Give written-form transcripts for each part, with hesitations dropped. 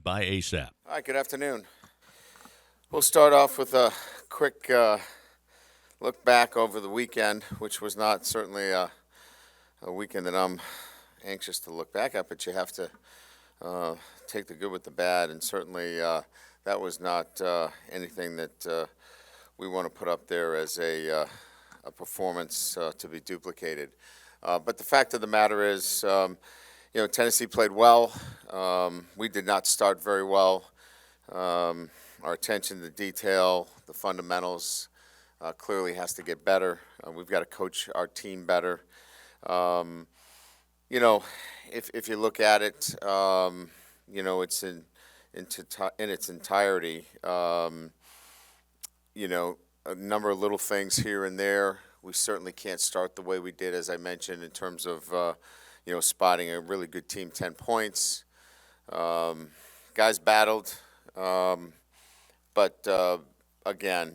by ASAP. All right, good afternoon. We'll start off with a quick look back over the weekend, which was not certainly a weekend that I'm anxious to look back at, but you have to take the good with the bad, and certainly that was not anything that we want to put up there as a performance to be duplicated. But the fact of the matter is, Tennessee played well. We did not start very well. Our attention to detail, the fundamentals, clearly has to get better. We've got to coach our team better. If you look at it, it's in its entirety. A number of little things here and there. We certainly can't start the way we did, as I mentioned, in terms of spotting a really good team, 10 points. Guys battled, but again,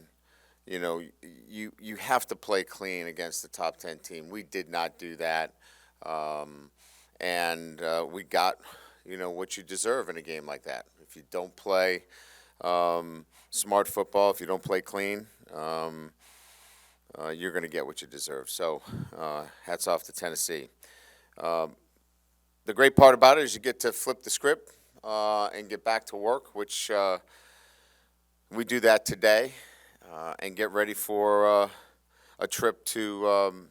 you have to play clean against the top 10 team. We did not do that, and we got what you deserve in a game like that. If you don't play smart football, if you don't play clean, you're going to get what you deserve. So hats off to Tennessee. The great part about it is you get to flip the script and get back to work, which we do that today, and get ready for a trip to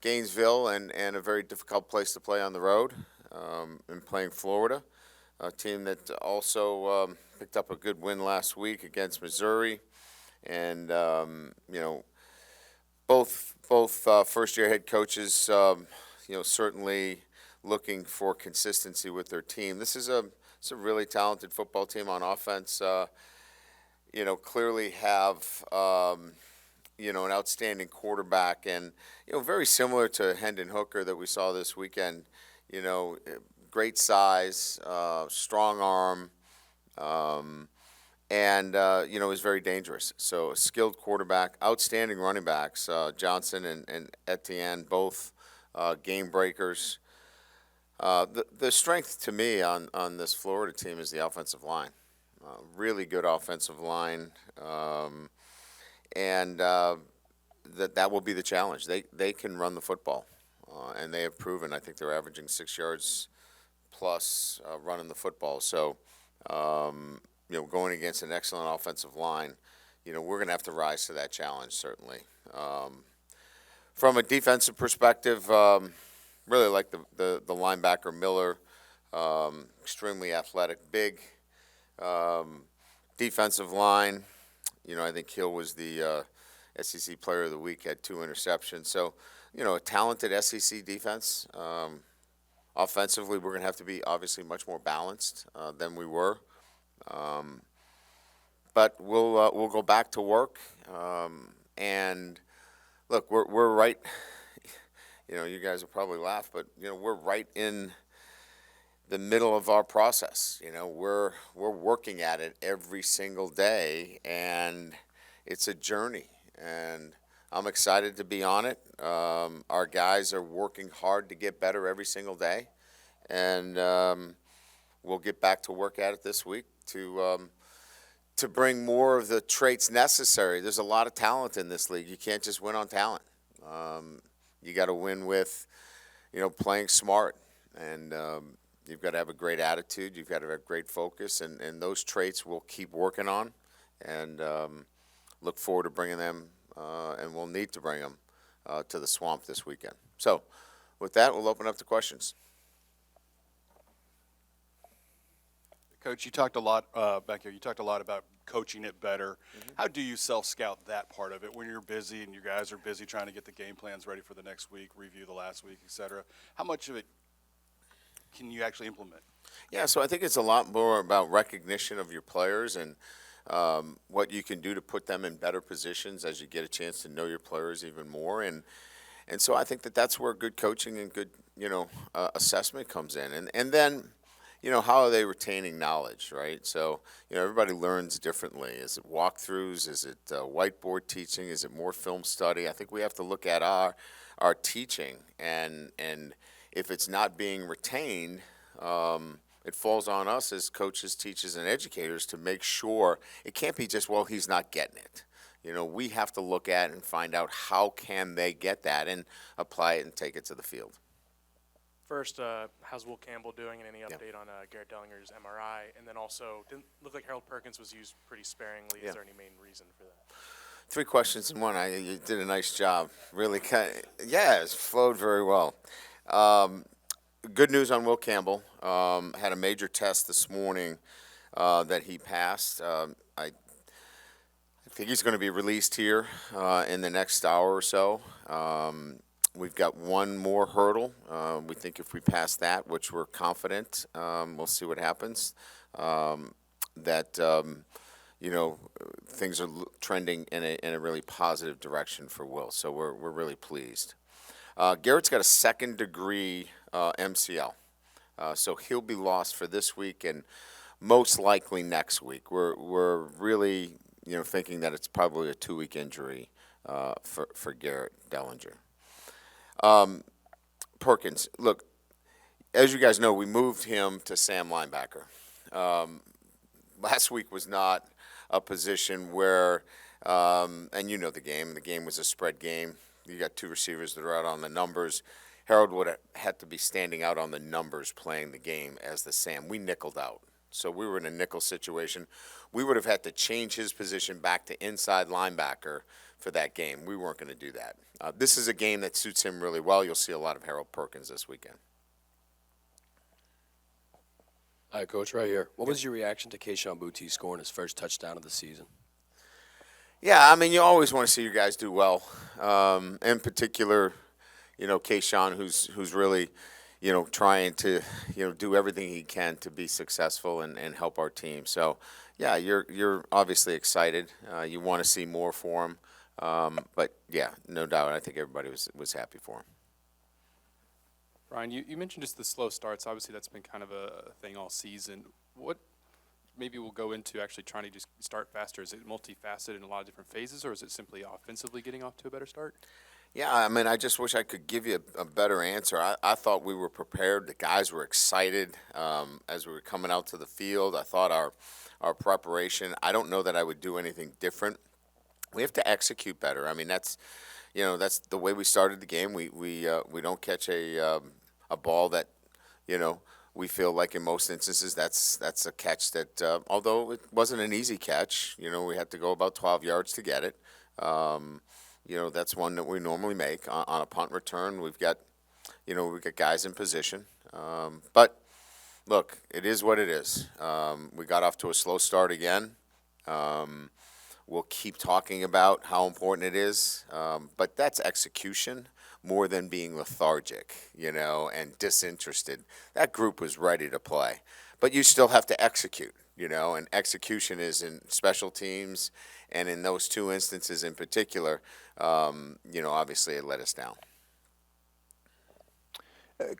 Gainesville and a very difficult place to play on the road, and playing Florida, a team that also picked up a good win last week against Missouri. And, both first-year head coaches, certainly looking for consistency with their team. It's a really talented football team on offense. Clearly have, an outstanding quarterback, and, very similar to Hendon Hooker that we saw this weekend. Great size, strong arm, and is very dangerous. So a skilled quarterback, outstanding running backs, Johnson and Etienne, both game breakers. The strength to me on this Florida team is the offensive line. Really good offensive line, and that will be the challenge. They can run the football, and they have proven. I think they're averaging 6 yards plus running the football. So, going against an excellent offensive line, we're going to have to rise to that challenge, certainly. From a defensive perspective, really like the linebacker Miller, extremely athletic, big defensive line. I think Hill was the SEC Player of the Week, had 2 interceptions. So, a talented SEC defense. Offensively, we're going to have to be obviously much more balanced than we were. But we'll go back to work. And look, we're right. You guys will probably laugh, but we're right in the middle of our process. We're working at it every single day, and it's a journey. And I'm excited to be on it. Our guys are working hard to get better every single day, and we'll get back to work at it this week to bring more of the traits necessary. There's a lot of talent in this league. You can't just win on talent. You got to win with, playing smart, and you've got to have a great attitude. You've got to have great focus, and those traits we'll keep working on, and look forward to bringing them, and we'll need to bring them to the Swamp this weekend. So, with that, we'll open up to questions. Coach, you talked a lot back here. You talked a lot about coaching it better. Mm-hmm. How do you self-scout that part of it when you're busy and you guys are busy trying to get the game plans ready for the next week, review the last week, et cetera? How much of it can you actually implement? Yeah, so I think it's a lot more about recognition of your players and what you can do to put them in better positions as you get a chance to know your players even more. And so I think that's where good coaching and good, assessment comes in. And then, how are they retaining knowledge, right? So, everybody learns differently. Is it walkthroughs? Is it whiteboard teaching? Is it more film study? I think we have to look at our teaching, and if it's not being retained, it falls on us as coaches, teachers, and educators to make sure it can't be just, well, he's not getting it. We have to look at and find out how can they get that and apply it and take it to the field. First, how's Will Campbell doing, and any Yeah. update on Garrett Dellinger's MRI? And then also, didn't look like Harold Perkins was used pretty sparingly. Yeah. Is there any main reason for that? 3 questions in one. You did a nice job. Really, yeah, it's flowed very well. Good news on Will Campbell. Had a major test this morning that he passed. I think he's going to be released here in the next hour or so. We've got one more hurdle. We think if we pass that, which we're confident, we'll see what happens. Things are trending in a really positive direction for Will. So we're really pleased. Garrett's got a second-degree MCL, so he'll be lost for this week and most likely next week. We're really thinking that it's probably a 2-week injury for Garrett Dellinger. Perkins, look, as you guys know, we moved him to Sam linebacker. Last week was not a position where, and you know the game. The game was a spread game. You got 2 receivers that are out on the numbers. Harold would have had to be standing out on the numbers playing the game as the Sam. We nickeled out. So we were in a nickel situation. We would have had to change his position back to inside linebacker for that game. We weren't going to do that. This is a game that suits him really well. You'll see a lot of Harold Perkins this weekend. Hi, Coach, right here. What was your reaction to Kayshon Boutte scoring his first touchdown of the season? Yeah, I mean, you always want to see your guys do well. In particular, Kayshon, who's really, trying to, do everything he can to be successful and help our team. So, yeah, you're obviously excited. You want to see more for him. But, yeah, no doubt, I think everybody was happy for him. Brian, you mentioned just the slow starts. Obviously, that's been kind of a thing all season. What maybe we'll go into actually trying to just start faster? Is it multifaceted in a lot of different phases, or is it simply offensively getting off to a better start? Yeah, I mean, I just wish I could give you a better answer. I thought we were prepared. The guys were excited as we were coming out to the field. I thought our preparation, I don't know that I would do anything different. We have to execute better. I mean, that's the way we started the game. We don't catch a ball that, we feel like in most instances that's a catch that, although it wasn't an easy catch, we had to go about 12 yards to get it. That's one that we normally make on a punt return. We've got guys in position. But look, it is what it is. We got off to a slow start again. We'll keep talking about how important it is, but that's execution more than being lethargic, and disinterested. That group was ready to play, but you still have to execute, and execution is in special teams, and in those 2 instances in particular, obviously it let us down.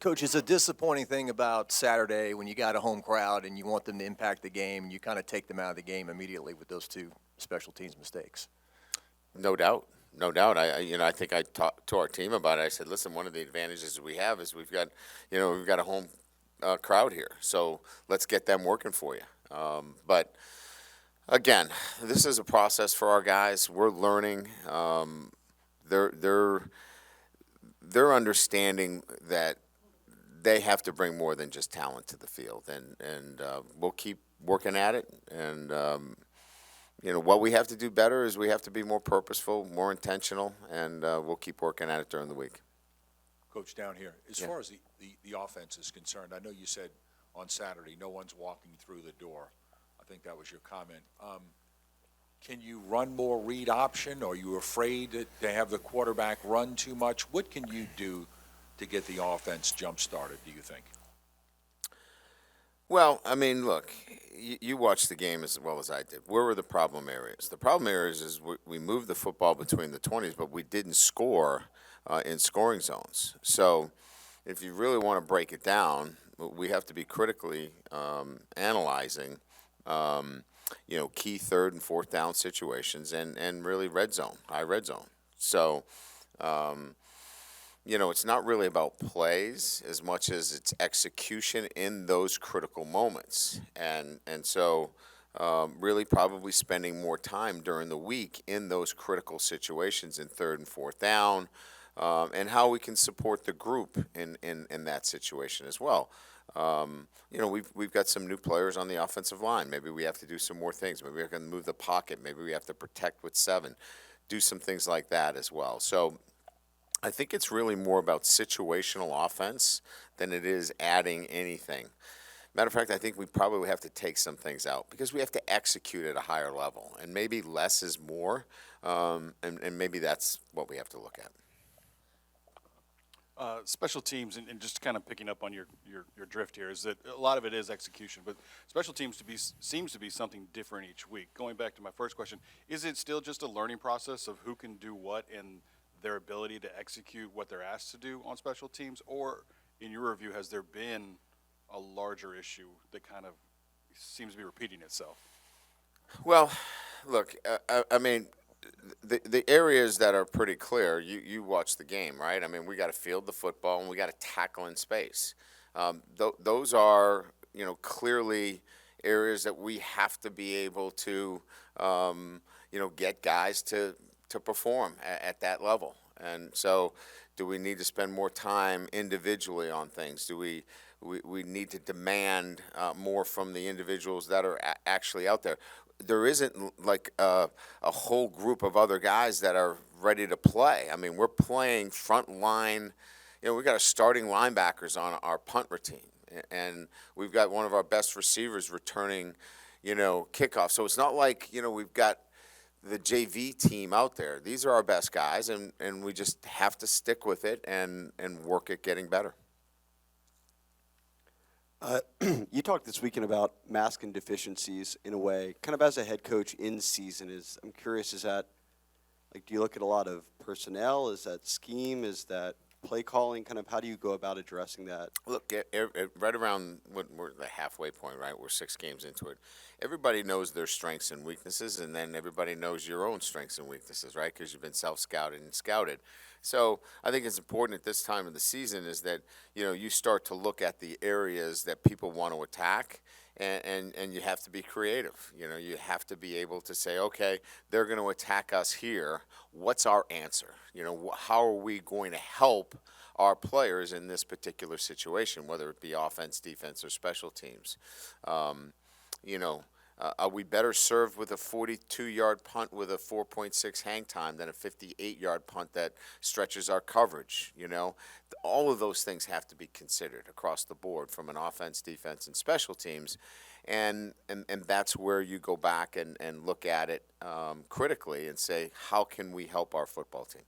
Coach, it's a disappointing thing about Saturday when you got a home crowd and you want them to impact the game, and you kind of take them out of the game immediately with those 2 special teams mistakes. No doubt. I think I talked to our team about it. I said, listen, one of the advantages we have is we've got a home crowd here, so let's get them working for you. But again, this is a process for our guys. We're learning. They're understanding that they have to bring more than just talent to the field, and we'll keep working at it. And what we have to do better is we have to be more purposeful, more intentional, and we'll keep working at it during the week. Coach, down here, as Yeah. far as the offense is concerned, I know you said on Saturday no one's walking through the door. I think that was your comment. Can you run more read option? Are you afraid to have the quarterback run too much? What can you do to get the offense jump-started, do you think? Well, I mean, look, you watched the game as well as I did. Where were the problem areas? The problem areas is we moved the football between the 20s, but we didn't score in scoring zones. So if you really want to break it down, we have to be critically analyzing, key 3rd and 4th down situations and really high red zone. So, it's not really about plays as much as it's execution in those critical moments. And so really probably spending more time during the week in those critical situations in third and fourth down, and how we can support the group in that situation as well. We've got some new players on the offensive line. Maybe we have to do some more things. Maybe we can move the pocket. Maybe we have to protect with 7. Do some things like that as well. So I think it's really more about situational offense than it is adding anything. Matter of fact, I think we probably have to take some things out because we have to execute at a higher level, and maybe less is more, and maybe that's what we have to look at. Special teams, and just kind of picking up on your drift here, is that a lot of it is execution, but special teams seems to be something different each week. Going back to my first question, is it still just a learning process of who can do what and their ability to execute what they're asked to do on special teams, or in your review, has there been a larger issue that kind of seems to be repeating itself? Well, look, I mean, the areas that are pretty clear, you watch the game, right? I mean, we got to field the football and we got to tackle in space. Those are, clearly areas that we have to be able to, get guys to perform at that level. And so do we need to spend more time individually on things? Do we need to demand more from the individuals that are actually out there? There isn't like a whole group of other guys that are ready to play. I mean, we're playing front line. We got our starting linebackers on our punt routine, and we've got one of our best receivers returning, kickoff. So it's not like, we've got the JV team out there. These are our best guys, and we just have to stick with it and work at getting better. You talked this weekend about masking deficiencies in a way, kind of as a head coach in season. I'm curious, is that, do you look at a lot of personnel? Is that scheme? Is that play calling? Kind of how do you go about addressing that? Look, right around we're the halfway point, right? We're 6 games into it. Everybody knows their strengths and weaknesses, and then everybody knows your own strengths and weaknesses, right? Because you've been self-scouted and scouted. So I think it's important at this time of the season is that, you start to look at the areas that people want to attack, and you have to be creative. You have to be able to say, okay, they're going to attack us here. What's our answer? How are we going to help our players in this particular situation, whether it be offense, defense, or special teams? Are we better served with a 42-yard punt with a 4.6 hang time than a 58-yard punt that stretches our coverage? All of those things have to be considered across the board from an offense, defense, and special teams. And that's where you go back and look at it critically and say, how can we help our football team?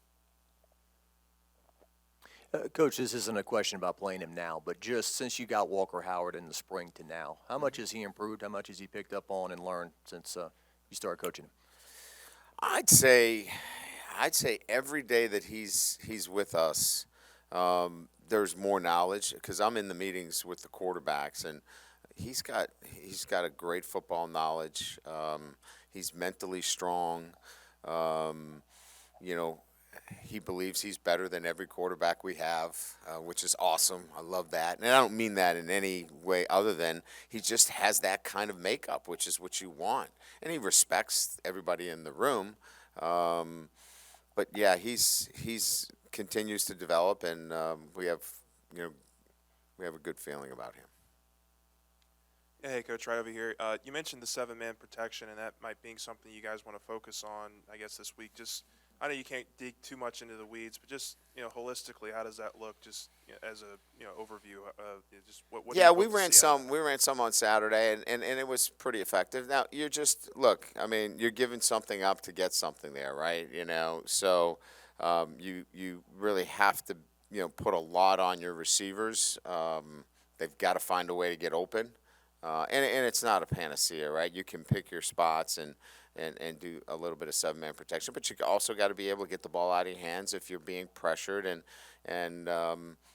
Coach, this isn't a question about playing him now, but just since you got Walker Howard in the spring to now, how much has he improved? How much has he picked up on and learned since you started coaching him? I'd say every day that he's with us, there's more knowledge because I'm in the meetings with the quarterbacks, and he's got a great football knowledge. He's mentally strong. He believes he's better than every quarterback we have, which is awesome. I love that. And I don't mean that in any way other than he just has that kind of makeup, which is what you want. And he respects everybody in the room. But yeah, he's continues to develop, and we have a good feeling about him. Hey, Coach, right over here. You mentioned the 7-man protection, and that might be something you guys want to focus on, I guess, this week. Just, I know you can't dig too much into the weeds, but just, holistically, how does that look? Just as a, overview. Just what do Yeah, you we hope to ran see out of some. that? We ran some on Saturday, and it was pretty effective. Now you're just look. I mean, you're giving something up to get something there, right? So you really have to put a lot on your receivers. They've got to find a way to get open. And it's not a panacea, right? You can pick your spots, and and do a little bit of 7-man protection. But you also got to be able to get the ball out of your hands if you're being pressured, and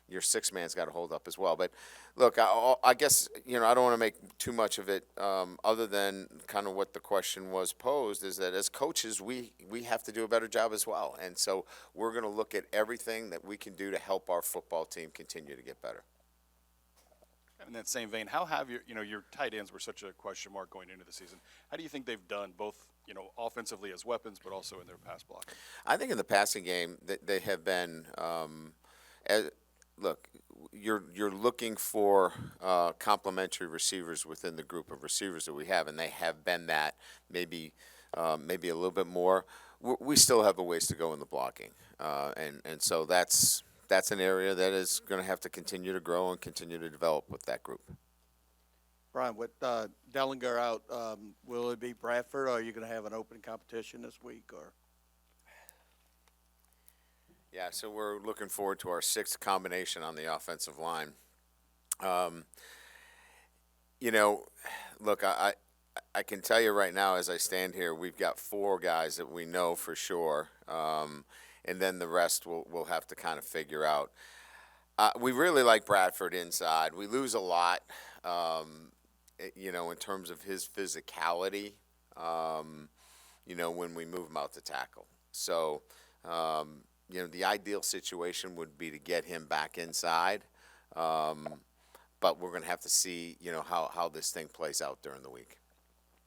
your 6-man's got to hold up as well. But look, I guess, I don't want to make too much of it other than kind of what the question was posed, is that as coaches, we have to do a better job as well. And so we're going to look at everything that we can do to help our football team continue to get better. In that same vein, how have your tight ends were such a question mark going into the season? How do you think they've done, both offensively as weapons, but also in their pass blocking? I think in the passing game they have been. Look, you're looking for complementary receivers within the group of receivers that we have, and they have been that. Maybe a little bit more. We still have a ways to go in the blocking, and so that's an area that is going to have to continue to grow and continue to develop with that group. Brian, with Dellinger out, will it be Bradford, or are you going to have an open competition this week? Or Yeah, so we're looking forward to our 6th combination on the offensive line. Look, I can tell you right now as I stand here, we've got 4 guys that we know for sure, and then the rest we'll have to kind of figure out. We really like Bradford inside. We lose a lot, in terms of his physicality, when we move him out to tackle. So, the ideal situation would be to get him back inside, but we're going to have to see, how this thing plays out during the week.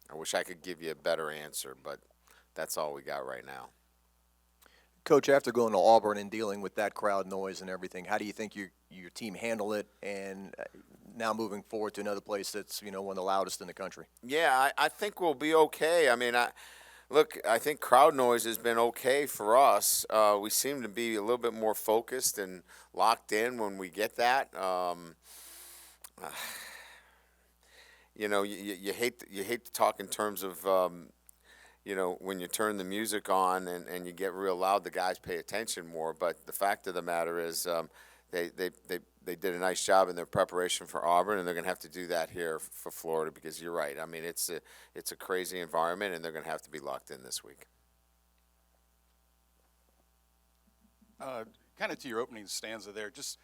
I wish I could give you a better answer, but that's all we got right now. Coach, after going to Auburn and dealing with that crowd noise and everything, how do you think your team handled it, and now moving forward to another place that's one of the loudest in the country? Yeah, I think we'll be okay. I mean, I think crowd noise has been okay for us. We seem to be a little bit more focused and locked in when we get that. You hate to talk in terms of when you turn the music on and you get real loud, the guys pay attention more. But the fact of the matter is, they did a nice job in their preparation for Auburn, and they're going to have to do that here for Florida, because you're right. I mean, it's a crazy environment, and they're going to have to be locked in this week. Kind of to your opening stanza there, just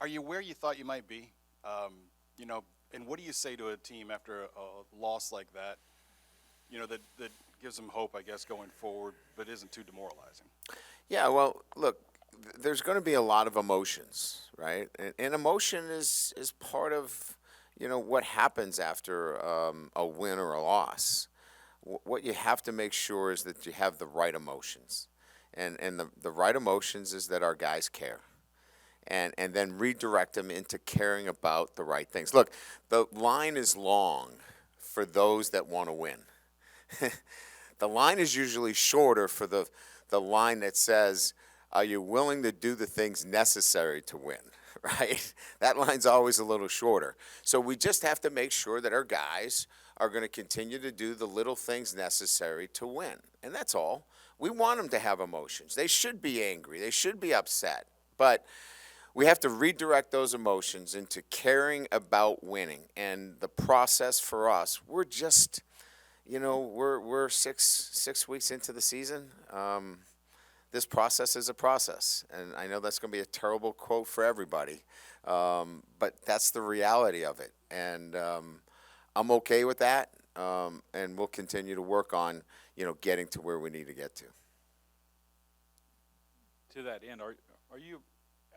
are you where you thought you might be? And what do you say to a team after a loss like that, that gives them hope, I guess, going forward, but isn't too demoralizing? Yeah, well, look, there's going to be a lot of emotions, right? And emotion is part of, what happens after a win or a loss. What you have to make sure is that you have the right emotions. And the right emotions is that our guys care. And then redirect them into caring about the right things. Look, the line is long for those that want to win. The line is usually shorter for the line that says, are you willing to do the things necessary to win, right? That line's always a little shorter. So we just have to make sure that our guys are going to continue to do the little things necessary to win. And that's all. We want them to have emotions. They should be angry. They should be upset. But we have to redirect those emotions into caring about winning. And the process for us, we're just, we're six weeks into the season. This process is a process. And I know that's going to be a terrible quote for everybody, but that's the reality of it. And I'm okay with that, and we'll continue to work on, getting to where we need to get to. To that end, are you,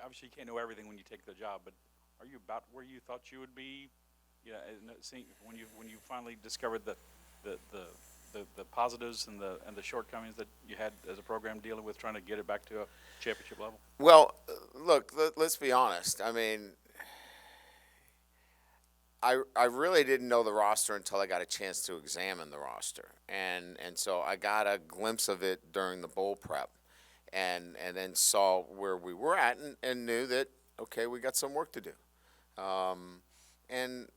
obviously you can't know everything when you take the job, but are you about where you thought you would be? Yeah, when you finally discovered the positives and the shortcomings that you had as a program dealing with trying to get it back to a championship level? Well, look, let's be honest. I mean, I really didn't know the roster until I got a chance to examine the roster, and so I got a glimpse of it during the bowl prep. And then saw where we were at and knew that, okay, we got some work to do. And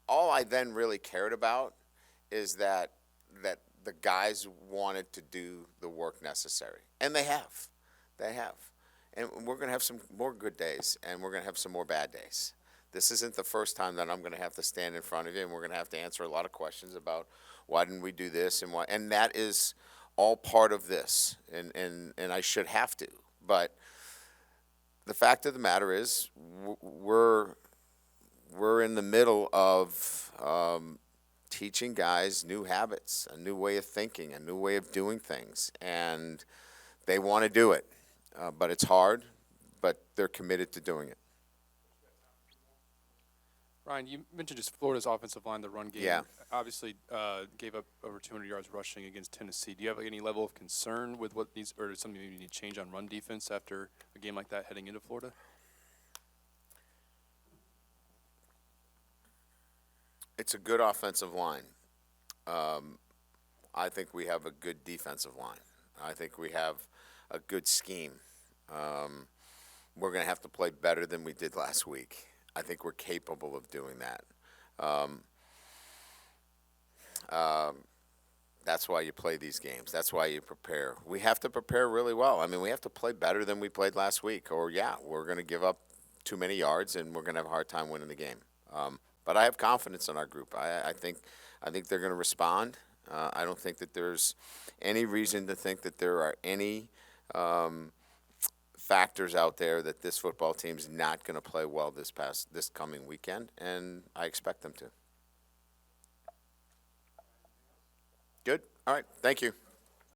all I then really cared about is that the guys wanted to do the work necessary. And they have. They have. And we're going to have some more good days, and we're going to have some more bad days. This isn't the first time that I'm going to have to stand in front of you, and we're going to have to answer a lot of questions about why didn't we do this and why. And that is all part of this, and I should have to. But the fact of the matter is, we're in the middle of teaching guys new habits, a new way of thinking, a new way of doing things, and they want to do it. But it's hard, but they're committed to doing it. Ryan, you mentioned just Florida's offensive line, the run game. Yeah. Obviously, gave up over 200 yards rushing against Tennessee. Do you have any level of concern with what needs, or something you need to change on run defense after a game like that heading into Florida? It's a good offensive line. I think we have a good defensive line. I think we have a good scheme. We're going to have to play better than we did last week. I think we're capable of doing that. That's why you play these games. That's why you prepare. We have to prepare really well. I mean, we have to play better than we played last week, or we're going to give up too many yards and we're going to have a hard time winning the game. But I have confidence in our group. I think they're going to respond. I don't think that there's any reason to think that there are any factors out there that this football team's not going to play well this coming weekend, and I expect them to. Good. All right. Thank you.